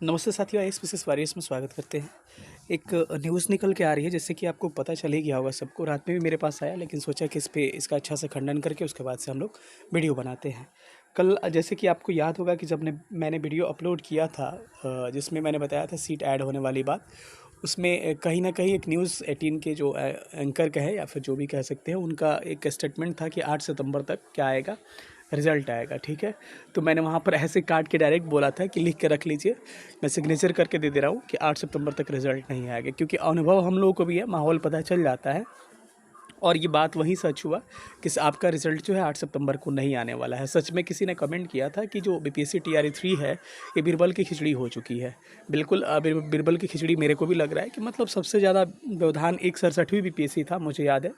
नमस्ते साथियों, आइए स्पीसीज वॉरियर्स में स्वागत करते हैं। एक न्यूज़ निकल के आ रही है जिससे कि आपको पता चल ही गया होगा सबको। रात में भी मेरे पास आया, लेकिन सोचा कि इसका अच्छा से खंडन करके उसके बाद से हम लोग वीडियो बनाते हैं। कल जैसे कि आपको याद होगा कि जब मैंने वीडियो अपलोड किया था जिसमें मैंने बताया था सीट ऐड होने वाली बात, उसमें कहीं न कहीं एक न्यूज़ 18 के जो एंकर कहें या फिर जो भी कह सकते हैं, उनका एक स्टेटमेंट था कि 8 सितंबर तक क्या आएगा, रिज़ल्ट आएगा। ठीक है, तो मैंने वहाँ पर ऐसे काट के डायरेक्ट बोला था कि लिख के रख लीजिए, मैं सिग्नेचर करके दे रहा हूँ कि 8 सितंबर तक रिज़ल्ट नहीं आएगा, क्योंकि अनुभव हम लोगों को भी है, माहौल पता चल जाता है। और ये बात वहीं सच हुआ कि आपका रिज़ल्ट जो है 8 सितंबर को नहीं आने वाला है। सच में किसी ने कमेंट किया था कि जो बीपीएससी टीआरई 3 है, ये बीरबल की खिचड़ी हो चुकी है। बिल्कुल बीरबल की खिचड़ी मेरे को भी लग रहा है कि मतलब सबसे ज़्यादा व्यवधान एक 67वीं बीपीएससी था, मुझे याद है,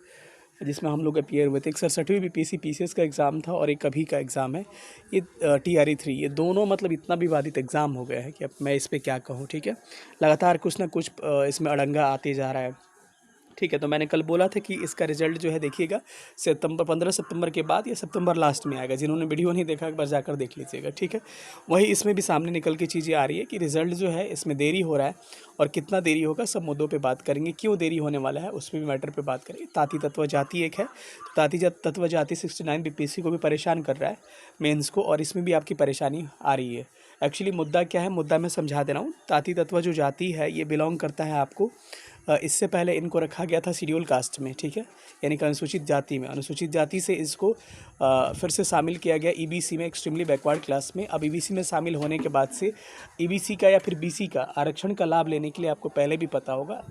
जिसमें हम लोग अपीयर हुए थे। एक 67वीं बीपीएससी पीसीएस का एग्ज़ाम था और एक अभी का एग्ज़ाम है ये टीआरई 3। ये दोनों मतलब इतना विवादित एग्ज़ाम हो गया है कि अब मैं इस पे क्या कहूँ। ठीक है, लगातार कुछ ना कुछ इसमें अड़ंगा आते जा रहा है। ठीक है, तो मैंने कल बोला था कि इसका रिज़ल्ट जो है देखिएगा 15 सितंबर के बाद या सितंबर लास्ट में आएगा। जिन्होंने वीडियो नहीं देखा एक बार जाकर देख लीजिएगा। ठीक है, वही इसमें भी सामने निकल के चीज़ें आ रही है कि रिज़ल्ट जो है इसमें देरी हो रहा है, और कितना देरी होगा सब मुद्दों पे बात करेंगे। क्यों देरी होने वाला है उसमें भी मैटर पे बात करेंगे। ताती तत्व जाति एक है, तो तत्व जाति 69 बीपीएससी को भी परेशान कर रहा है, मेंस को, और इसमें भी आपकी परेशानी आ रही है। एक्चुअली मुद्दा क्या है, मुद्दा मैं समझा दे रहा हूँ। ताती तत्व जो जाति है ये बिलोंग करता है आपको, इससे पहले इनको रखा गया था शेड्यूल कास्ट में। ठीक है, यानी कि अनुसूचित जाति में। अनुसूचित जाति से इसको फिर से शामिल किया गया ईबीसी में, एक्सट्रीमली बैकवर्ड क्लास में। अब ईबीसी में शामिल होने के बाद से ईबीसी का या फिर बीसी का आरक्षण का लाभ लेने के लिए आपको पहले भी पता होगा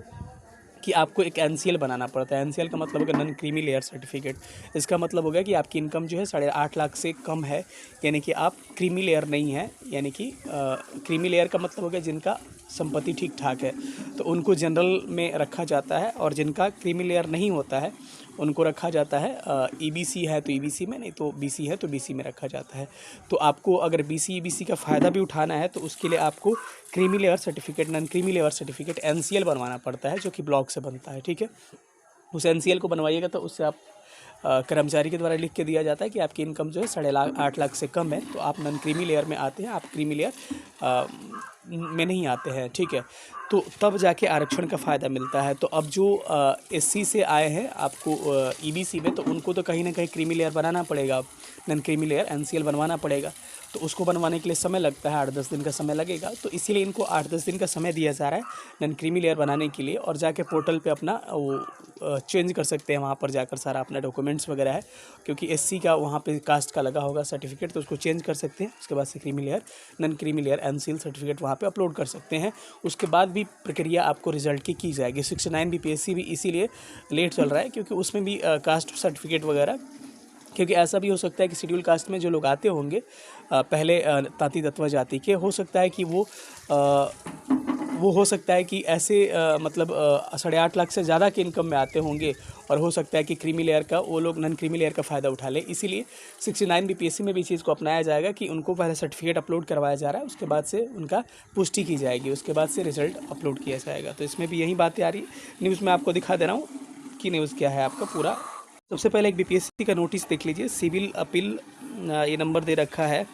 कि आपको एक एनसीएल बनाना पड़ता है। एनसीएल का मतलब होगा नॉन क्रीमी लेयर सर्टिफिकेट। इसका मतलब होगा कि आपकी इनकम जो है 8.5 लाख से कम है, यानी कि आप क्रीमी लेयर नहीं है। यानी कि क्रीमी लेयर का मतलब होगा जिनका संपत्ति ठीक ठाक है, तो उनको जनरल में रखा जाता है, और जिनका क्रीमी लेयर नहीं होता है उनको रखा जाता है ईबीसी है तो ईबीसी में, नहीं तो बीसी है तो बीसी में रखा जाता है। तो आपको अगर बीसी ईबीसी का फ़ायदा भी उठाना है तो उसके लिए आपको creamy layer certificate, non creamy layer certificate NCL बनवाना पड़ता है, जो कि ब्लॉक से बनता है। ठीक है, उस एनसीएल को बनवाइएगा तो उससे आप कर्मचारी के द्वारा लिख के दिया जाता है कि आपकी इनकम जो है 8.5 लाख से कम है, तो आप नॉन क्रीमी लेयर में आते हैं, आप क्रीमी लेयर में नहीं आते हैं। ठीक है, तो तब जाके आरक्षण का फ़ायदा मिलता है। तो अब जो एससी से आए हैं आपको ईबीसी में, तो उनको तो कहीं ना कहीं क्रीमी लेयर बनाना पड़ेगा, नॉन क्रीमी लेयर एनसीएल बनवाना पड़ेगा। तो उसको बनवाने के लिए समय लगता है, 8-10 दिन का समय लगेगा। तो इसीलिए इनको 8-10 दिन का समय दिया जा रहा है नॉन क्रीमी लेयर बनाने के लिए, और जाके पोर्टल पे अपना वो चेंज कर सकते हैं। वहाँ पर जाकर सारा अपना डॉक्यूमेंट्स वगैरह है, क्योंकि एससी का वहाँ पे कास्ट का लगा होगा सर्टिफिकेट, तो उसको चेंज कर सकते हैं। उसके बाद से creamy layer, non creamy layer NCL certificate वहाँ पे अपलोड कर सकते हैं। उसके बाद भी प्रक्रिया आपको रिजल्ट की जाएगी। 69 बीपीएससी भी इसीलिए लेट चल रहा है, क्योंकि उसमें भी कास्ट सर्टिफिकेट वगैरह, क्योंकि ऐसा भी हो सकता है कि शेड्यूल कास्ट में जो लोग आते होंगे पहले ताती तत्व जाति के, हो सकता है कि वो हो सकता है कि ऐसे मतलब 8.5 लाख से ज़्यादा के इनकम में आते होंगे, और हो सकता है कि क्रीमी लेयर का वो लोग नॉन क्रीमी लेयर का फ़ायदा उठा ले। इसीलिए 69 बीपीएससी में भी चीज़ को अपनाया जाएगा कि उनको पहले सर्टिफिकेट अपलोड करवाया जा रहा है, उसके बाद से उनका पुष्टि की जाएगी, उसके बाद से रिजल्ट अपलोड किया जाएगा। तो इसमें भी यही बातें आ रही है। न्यूज़ में आपको दिखा दे रहा हूँ कि न्यूज़ क्या है आपका पूरा। सबसे पहले एक बीपीएससी का नोटिस देख लीजिए। सिविल अपील ये नंबर दे रखा है,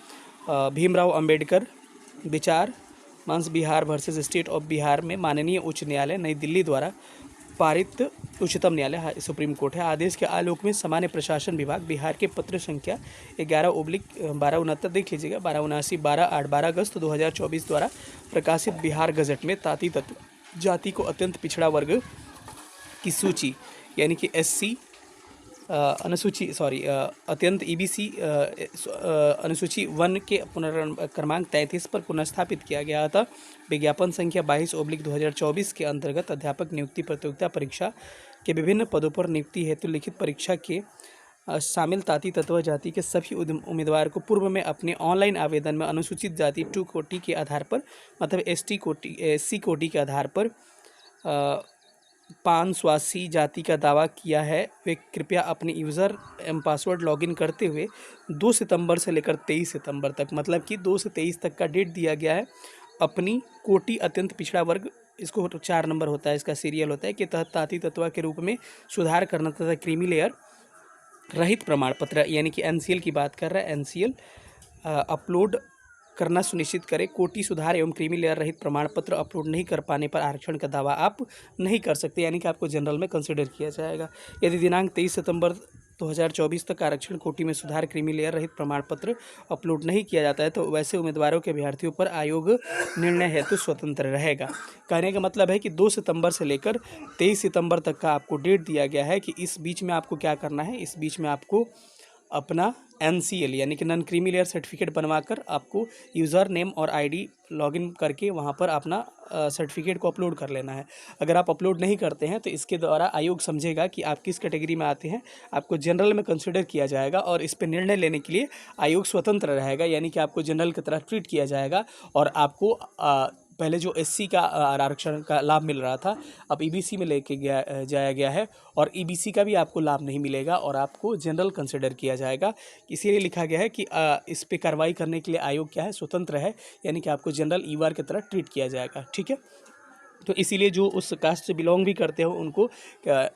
भीमराव अंबेडकर विचार मंच Bihar versus state of Bihar में माननीय उच्च न्यायालय नई दिल्ली द्वारा पारित उच्चतम न्यायालय सुप्रीम कोर्ट है आदेश के आलोक में सामान्य प्रशासन विभाग बिहार के पत्र संख्या 11/1269 देख लीजिएगा 1279 12/8 अगस्त 2024 द्वारा प्रकाशित बिहार गजट में ताती तत्व जाति को अत्यंत पिछड़ा वर्ग की सूची, यानी कि एससी अनुसूची अत्यंत ईबीसी अनुसूची 1 के क्रमांक 33 पर पुनर्स्थापित किया गया था। विज्ञापन संख्या 22/2024 के अंतर्गत अध्यापक नियुक्ति प्रतियोगिता परीक्षा के विभिन्न पदों पर नियुक्ति हेतु लिखित परीक्षा के शामिल ताती तत्व जाति के सभी उम्मीदवार को पूर्व में अपने ऑनलाइन आवेदन में अनुसूचित जाति 2 कोटि के आधार पर, मतलब एससी कोटि के आधार पर पानस्वासी जाति का दावा किया है, वे कृपया अपने यूज़र एवं पासवर्ड लॉगिन करते हुए 2 सितंबर से लेकर 23 सितंबर तक, मतलब कि 2 से 23 तक का डेट दिया गया है, अपनी कोटि अत्यंत पिछड़ा वर्ग, इसको 4 नंबर होता है, इसका सीरियल होता है, के तहत ताती तत्व के रूप में सुधार करना तथा क्रीमी लेयर रहित प्रमाण पत्र, यानी कि एनसीएल की बात कर रहा है, एनसीएल अपलोड करना सुनिश्चित करें। कोटि सुधार एवं क्रीमी लेयर रहित प्रमाण पत्र अपलोड नहीं कर पाने पर आरक्षण का दावा आप नहीं कर सकते, यानी कि आपको जनरल में कंसिडर किया जाएगा। यदि दिनांक 23 सितंबर 2024 तक आरक्षण कोटि में सुधार क्रीमी लेयर रहित प्रमाण पत्र अपलोड नहीं किया जाता है तो वैसे उम्मीदवारों के अभ्यर्थियों पर आयोग निर्णय हेतु स्वतंत्र रहेगा। कहने का मतलब है कि 2 सितंबर से लेकर 23 सितंबर तक का आपको डेट दिया गया है कि इस बीच में आपको क्या करना है। इस बीच में आपको अपना NCL यानी कि नॉन क्रीमी लेयर सर्टिफिकेट बनवाकर आपको यूज़र नेम और ID लॉगिन करके वहाँ पर अपना सर्टिफिकेट को अपलोड कर लेना है। अगर आप अपलोड नहीं करते हैं तो इसके द्वारा आयोग समझेगा कि आप किस कैटेगरी में आते हैं, आपको जनरल में कंसिडर किया जाएगा और इस पर निर्णय लेने के लिए आयोग स्वतंत्र रहेगा, यानी कि आपको जनरल की तरह ट्रीट किया जाएगा और आपको पहले जो SC का आरक्षण का लाभ मिल रहा था अब EBC में लेके जाया गया है और EBC का भी आपको लाभ नहीं मिलेगा और आपको जनरल कंसिडर किया जाएगा। इसीलिए लिखा गया है कि इस पे कार्रवाई करने के लिए आयोग क्या है, स्वतंत्र है, यानी कि आपको जनरल EVAR की तरह ट्रीट किया जाएगा। ठीक है, तो इसीलिए जो उस कास्ट से बिलोंग भी करते हो उनको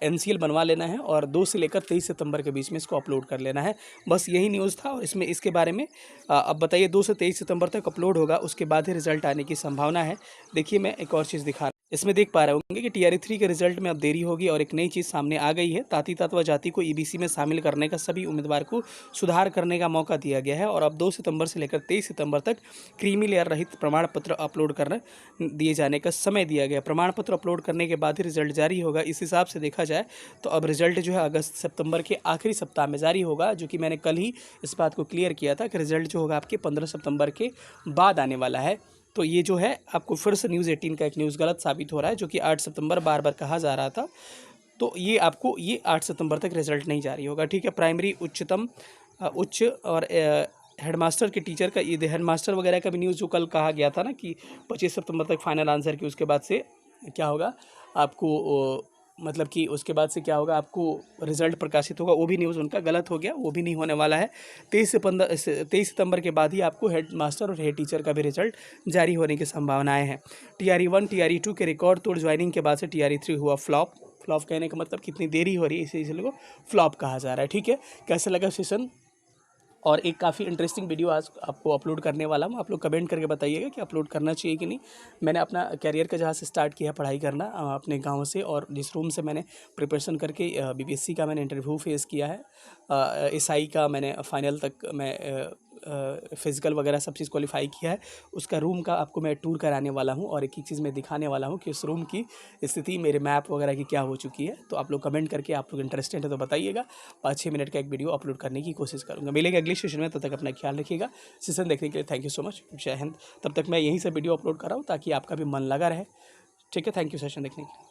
NCL बनवा लेना है और 2 से लेकर 23 सितंबर के बीच में इसको अपलोड कर लेना है। बस यही न्यूज़ था और इसमें इसके बारे में अब बताइए 2 से 23 सितंबर तक अपलोड होगा, उसके बाद ही रिजल्ट आने की संभावना है। देखिए मैं एक और चीज़ दिखा इसमें देख पा रहे होंगे कि TRE 3 के रिजल्ट में अब देरी होगी और एक नई चीज़ सामने आ गई है। ताती तत्व जाति को EBC में शामिल करने का सभी उम्मीदवार को सुधार करने का मौका दिया गया है और अब 2 सितंबर से लेकर 23 सितंबर तक क्रीमी लेयर रहित प्रमाण पत्र अपलोड करने दिए जाने का समय दिया गया। प्रमाण पत्र अपलोड करने के बाद ही रिजल्ट जारी होगा। इस हिसाब से देखा जाए तो अब रिजल्ट जो है अगस्त सितंबर के आखिरी सप्ताह में जारी होगा, जो कि मैंने कल ही इस बात को क्लियर किया था कि रिजल्ट जो होगा आपके 15 सितंबर के बाद आने वाला है। तो ये जो है आपको फिर से न्यूज़ 18 का एक न्यूज़ गलत साबित हो रहा है, जो कि 8 सितंबर बार बार कहा जा रहा था। तो ये आपको ये 8 सितंबर तक रिजल्ट नहीं जारी होगा। ठीक है, प्राइमरी उच्च और हेडमास्टर के टीचर का ये हेडमास्टर वगैरह का भी न्यूज़ जो कल कहा गया था ना कि 25 सितंबर तक फाइनल आंसर की, उसके बाद से क्या होगा आपको मतलब कि उसके बाद से क्या होगा आपको रिजल्ट प्रकाशित होगा, वो भी न्यूज़ उनका गलत हो गया, वो भी नहीं होने वाला है। 23 सितंबर के बाद ही आपको हेड मास्टर और हेड टीचर का भी रिजल्ट जारी होने की संभावनाएं हैं। TRE 1 TRE 2 के रिकॉर्ड तोड़ ज्वाइनिंग के बाद से TRE 3 हुआ फ्लॉप कहने का मतलब कितनी देरी हो रही है, इसी को फ्लॉप कहा जा रहा है। ठीक है, कैसे लगा सेशन? और एक काफ़ी इंटरेस्टिंग वीडियो आज आपको अपलोड करने वाला हूँ, आप लोग कमेंट करके बताइएगा कि अपलोड करना चाहिए कि नहीं। मैंने अपना कैरियर का जहाँ से स्टार्ट किया पढ़ाई करना अपने गांव से, और जिस रूम से मैंने प्रिपरेशन करके BPSC का मैंने इंटरव्यू फेस किया है, SI का मैंने फाइनल तक मैं फिज़िकल वगैरह सब चीज़ क्वालिफाई किया है, उसका रूम का आपको मैं टूर कराने वाला हूँ और एक चीज़ मैं दिखाने वाला हूँ कि उस रूम की स्थिति मेरे मैप वगैरह की क्या हो चुकी है। तो आप लोग कमेंट करके आप लोग इंटरेस्टेड है तो बताइएगा, 5-6 मिनट का एक वीडियो अपलोड करने की कोशिश करूँगा। मिलेंगे अगले सेशन में, तब तक अपना ख्याल रखिएगा। सेशन देखने के लिए थैंक यू सो मच, जय हिंद। तब तक मैं यहीं से वीडियो अपलोड कर रहा हूँ ताकि आपका भी मन लगा रहे। ठीक है, थैंक यू सेशन देखने के लिए।